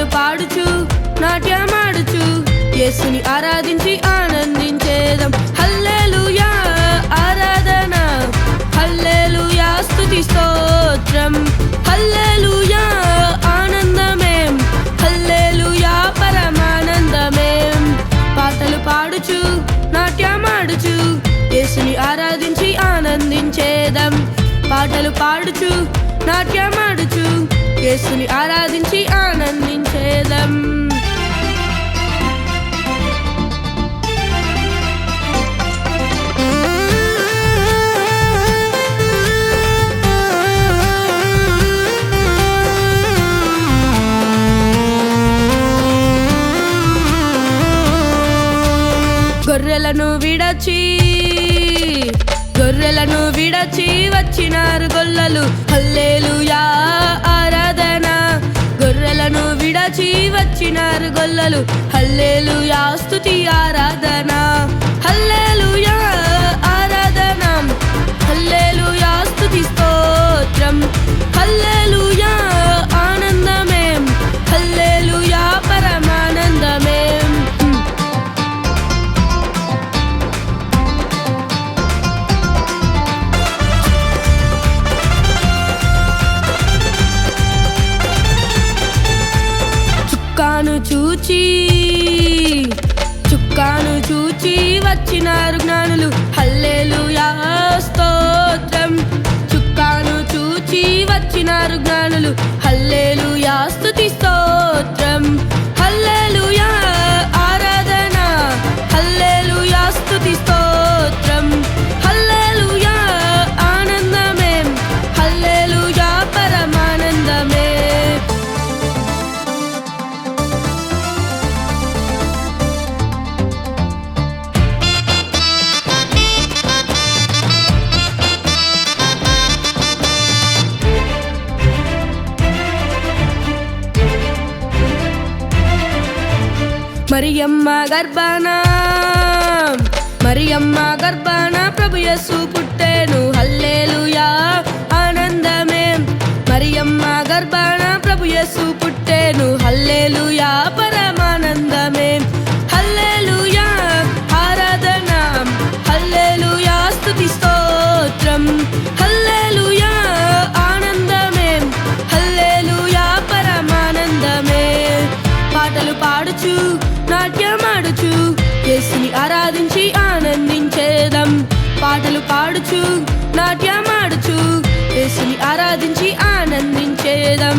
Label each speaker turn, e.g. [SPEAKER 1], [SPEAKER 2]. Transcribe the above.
[SPEAKER 1] పాటలు పాడుచు నాట్యమాడుచు యేసుని ఆరాధించి ఆనందించేదం. హల్లెలూయా ఆరాధన, హల్లెలూయా స్తుతి స్తోత్రం, హల్లెలూయా ఆనందమేం, హల్లెలూయా పరమానందమేం. పాటలు పాడుచు నాట్యమాడుచు యేసుని ఆరాధించి ఆనందించేదం. పాటలు పాడుచు నాట్యమాడుచు యేసుని ఆరాధించి ఆనందించేదం. గొర్రెలను విడచి వచ్చినారు గొల్లలు. హల్లెలూయా ఆరాధన, గొర్రెలను విడచి వచ్చినారు గొల్లలు. హల్లెలూయా స్తుతి ఆరాధన, హల్లెలూయా ఆరాధన, హల్లెలూయా స్తుతి స్తోత్రం, హల్లెలూయా ఆనందమేం, హల్లెలూయా పరమానందమేం. చుక్కాను చూచి వచ్చినారు జ్ఞానులు. హల్లెలూయా స్తోత్రం, చుక్కాను చూచి వచ్చినారు జ్ఞానులు. హల్లెలూయా స్తుతి స్తోత్రం, హల్లెలూయా ఆరాధన, హల్లెలూయా స్తుతి స్తోత్రం, హల్లెలూయా ఆనందమేం, హల్లెలూయా పరమానందమే. మరియమ్మ గర్భాన ప్రభు యేసు పుట్టెను. హల్లెలూయా ఆనందమే. మరియమ్మ గర్భాన ప్రభు యేసు పుట్టెను. హల్లెలూయా పరమానందమే. హల్లెలూయా ఆరాధన, హల్లెలూయా స్తుతి స్తోత్రం, హల్లెలూయా ఆనందమే, హల్లెలూయా పరమానందమే. పాటలు పాడుచు నాట్యమాడుచు యేసుని ఆరాధించి ఆనందించేదం. పాటలు పాడుచు నాట్యమాడుచు యేసుని ఆరాధించి ఆనందించేదం.